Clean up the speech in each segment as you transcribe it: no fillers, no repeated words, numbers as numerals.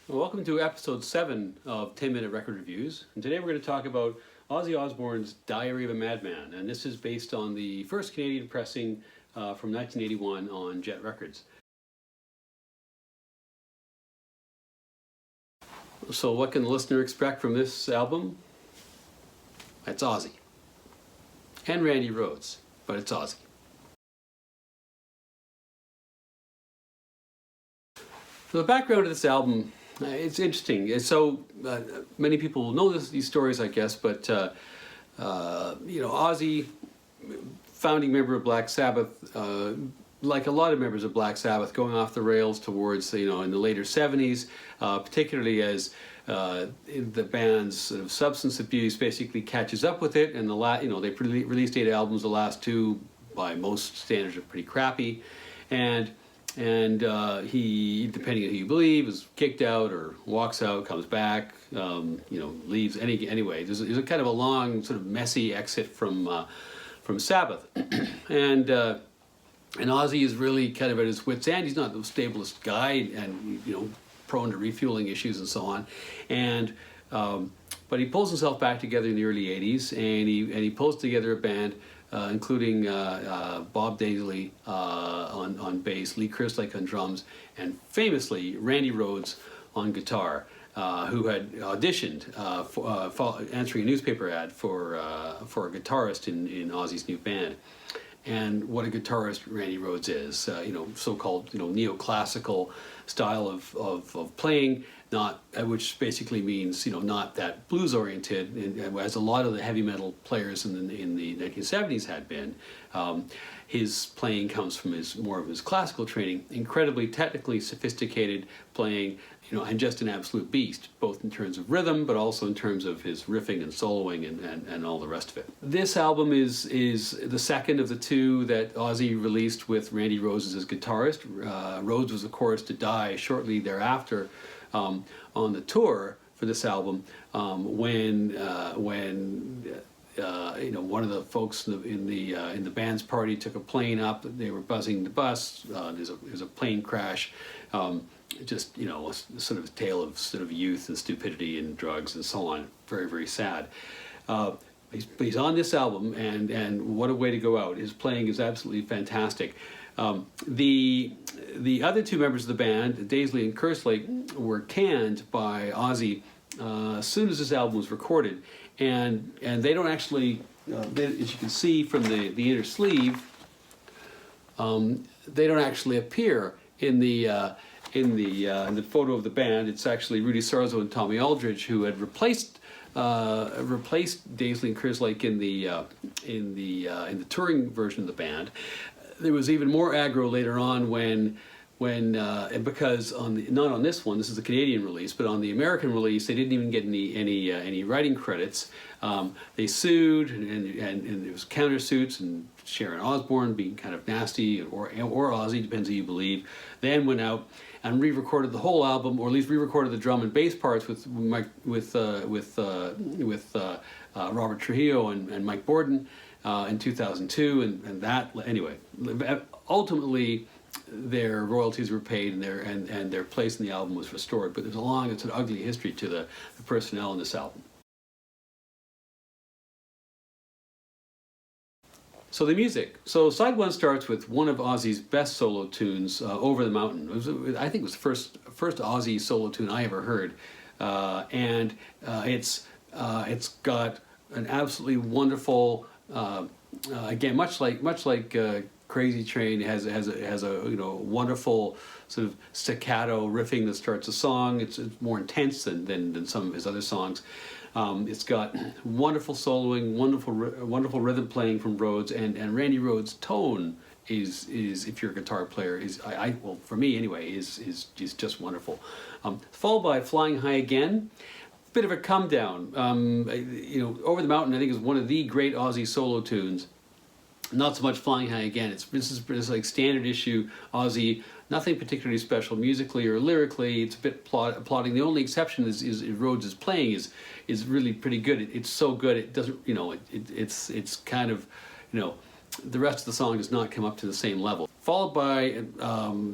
Welcome to episode 7 of 10-Minute Record Reviews. And today we're going to talk about Ozzy Osbourne's Diary of a Madman. And this is based on the first Canadian pressing from 1981 on Jet Records. So what can the listener expect from this album? It's Ozzy. And Randy Rhoads, but it's Ozzy. So the background of this album, it's interesting. So many people know these stories, I guess, but Ozzy, founding member of Black Sabbath, like a lot of members of Black Sabbath, going off the rails towards in the later 70s, particularly as the band's sort of substance abuse basically catches up with it, and they released 8 albums. The last 2, by most standards, are pretty crappy, and he, depending on who you believe, is kicked out or walks out, comes back, leaves. Anyway, there's a kind of a long, sort of messy exit from Sabbath, and Ozzy is really kind of at his wit's end. He's not the stablest guy, and prone to refueling issues and so on, but he pulls himself back together in the early '80s, and he pulls together a band. Including Bob Daisley on bass, Lee Kerslake on drums, and famously Randy Rhoads on guitar, who had auditioned answering a newspaper ad for a guitarist in Ozzy's new band. And what a guitarist Randy Rhoads is, so-called neoclassical style of playing, which basically means not that blues oriented, as a lot of the heavy metal players in the 1970s had been. His playing comes from more of his classical training, incredibly technically sophisticated playing, and just an absolute beast, both in terms of rhythm, but also in terms of his riffing and soloing and all the rest of it. This album is the second of the 2 that Ozzy released with Randy Rhoads as his guitarist. Rhoads was, of course, to die shortly thereafter on the tour for this album, when one of the folks in the band's party took a plane up. They were buzzing the bus. There's a plane crash. Just a sort of tale of sort of youth and stupidity and drugs and so on. Very, very sad. He's on this album, and what a way to go out. His playing is absolutely fantastic. The other 2 members of the band, Daisley and Kerslake, were canned by Ozzy as soon as this album was recorded, and they don't actually, as you can see from the inner sleeve, they don't actually appear in the photo of the band. It's actually Rudy Sarzo and Tommy Aldridge who had replaced Daisley and Kerslake in the touring version of the band. There was even more aggro later on when because not on this one, this is a Canadian release, but on the American release, they didn't even get any writing credits. They sued, and there was countersuits, and Sharon Osbourne, being kind of nasty, or Ozzy, depends who you believe, then went out and re-recorded the whole album, or at least re-recorded the drum and bass parts with Robert Trujillo and Mike Borden in 2002, and that, anyway, ultimately their royalties were paid, and their place in the album was restored. But there's a long, it's an ugly history to the personnel in this album. So the music. So side 1 starts with one of Ozzy's best solo tunes, "Over the Mountain." I think it was the first Ozzy solo tune I ever heard, and it's got an absolutely wonderful, again, much like Crazy Train, has a wonderful sort of staccato riffing that starts a song. It's more intense than some of his other songs. It's got wonderful soloing, wonderful rhythm playing from Rhoads, and Randy Rhoads' tone is if you're a guitar player, well, for me anyway, is just wonderful. Followed by "Flying High Again." Bit of a come down. "Over the Mountain" I think is one of the great Ozzy solo tunes. Not so much "Flying High Again." This is like standard issue Ozzy. Nothing particularly special musically or lyrically. It's a bit plotting. The only exception is Rhoads' playing is really pretty good. It's so good it doesn't, it's kind of, the rest of the song does not come up to the same level. Followed by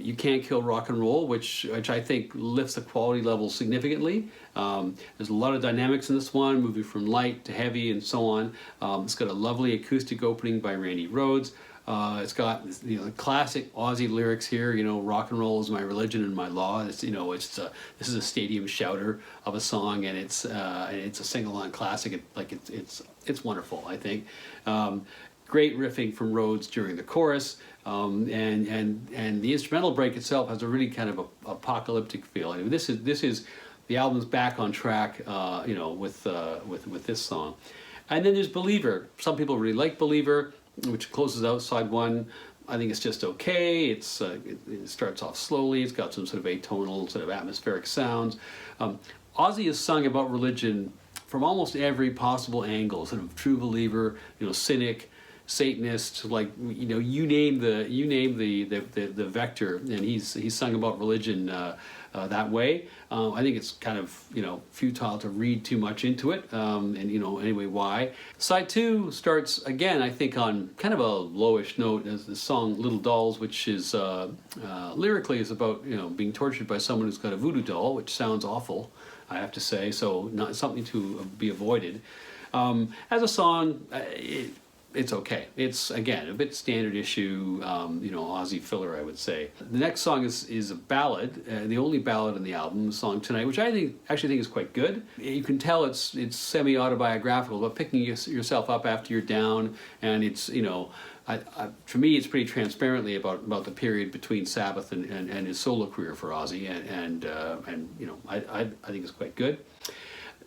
You Can't Kill Rock and Roll, which I think lifts the quality level significantly. There's a lot of dynamics in this one, moving from light to heavy and so on. It's got a lovely acoustic opening by Randy Rhoads. It's got the classic Ozzy lyrics here. Rock and roll is my religion and my law. It's this is a stadium shouter of a song, and it's a sing-along classic. It's wonderful, I think. Great riffing from Rhoads during the chorus, and the instrumental break itself has a really kind of apocalyptic feel. I mean, this is the album's back on track, with this song. And then there's Believer. Some people really like Believer, which closes out side one. I think it's just okay. It starts off slowly. It's got some sort of atonal, sort of atmospheric sounds. Ozzy has sung about religion from almost every possible angle. Sort of true believer, cynic, Satanist, you name the vector, and he's sung about religion that way. I think it's kind of futile to read too much into it, anyway, why? Side two starts again, I think, on kind of a lowish note, as the song Little Dolls, which is lyrically is about being tortured by someone who's got a voodoo doll, which sounds awful, I have to say, so not something to be avoided. As a song, it's okay. It's, again, a bit standard issue, Ozzy filler, I would say. The next song is a ballad, the only ballad on the album, the song Tonight, which I actually think is quite good. You can tell it's semi-autobiographical, but picking yourself up after you're down, and it's, for me, it's pretty transparently about the period between Sabbath and his solo career for Ozzy, and I think it's quite good.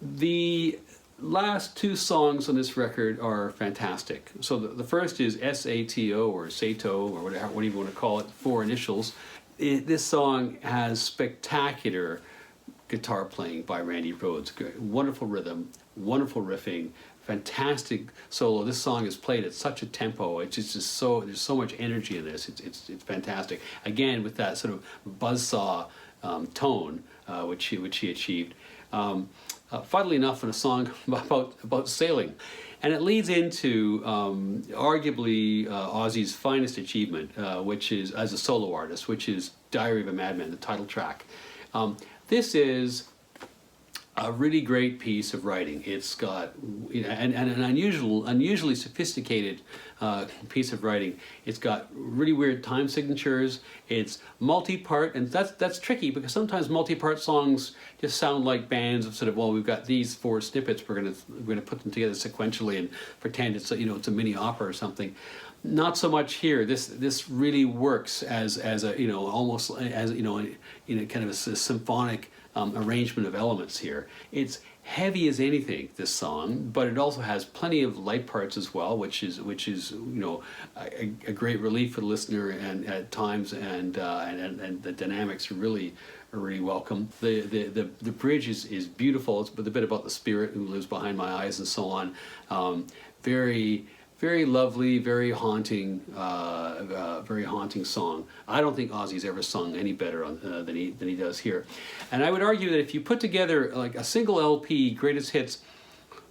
The last two songs on this record are fantastic. So the first is S-A-T-O, or Sato, or whatever you want to call it, 4 initials. This song has spectacular guitar playing by Randy Rhoads. Wonderful rhythm, wonderful riffing, fantastic solo. This song is played at such a tempo. It's just so, there's so much energy in this. It's fantastic. Again, with that sort of buzzsaw tone, which he achieved. Funnily enough, in a song about sailing. And it leads into arguably Ozzy's finest achievement, which is, as a solo artist, which is Diary of a Madman, the title track. This is a really great piece of writing. It's got an unusually sophisticated piece of writing. It's got really weird time signatures. It's multi-part, and that's tricky because sometimes multi-part songs just sound like bands of sort of, well, we've got these 4 snippets, we're gonna put them together sequentially and pretend it's it's a mini opera or something. Not so much here. This really works as a almost as kind of a symphonic arrangement of elements here. It's heavy as anything, this song, but it also has plenty of light parts as well, which is a great relief for the listener, and at times, and the dynamics are really welcome. The bridge is beautiful. It's a bit about the spirit who lives behind my eyes and so on. Very lovely, very haunting song. I don't think Ozzy's ever sung any better than he does here. And I would argue that if you put together like a single LP, Greatest Hits,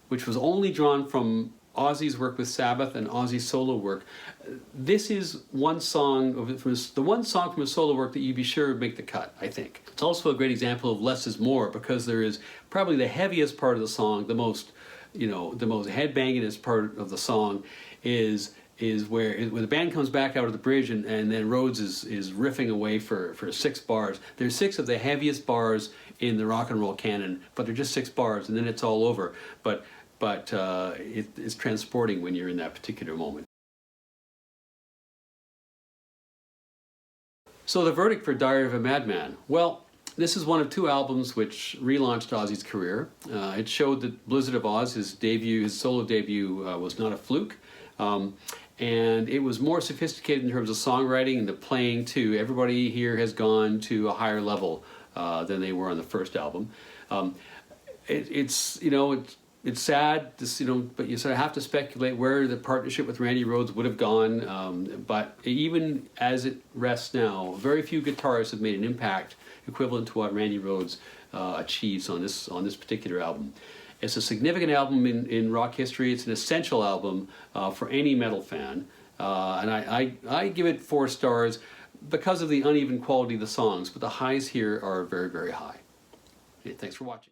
which was only drawn from Ozzy's work with Sabbath and Ozzy's solo work, this is one song the one song from his solo work that you'd be sure would make the cut, I think. It's also a great example of less is more, because there is probably the heaviest part of the song, the most headbangingest part of the song is where the band comes back out of the bridge, and then Rhoads is riffing away for 6 bars. There's 6 of the heaviest bars in the rock and roll canon, but they're just 6 bars, and then it's all over. But it's transporting when you're in that particular moment. So the verdict for Diary of a Madman. Well, this is one of 2 albums which relaunched Ozzy's career. It showed that Blizzard of Oz, his solo debut, was not a fluke. And it was more sophisticated in terms of songwriting and the playing too. Everybody here has gone to a higher level than they were on the first album. It's sad, but you sort of have to speculate where the partnership with Randy Rhoads would have gone. But even as it rests now, very few guitarists have made an impact equivalent to what Randy Rhoads achieves on this particular album. It's a significant album in rock history. It's an essential album for any metal fan. And I give it 4 stars because of the uneven quality of the songs, but the highs here are very, very high. Okay, thanks for watching.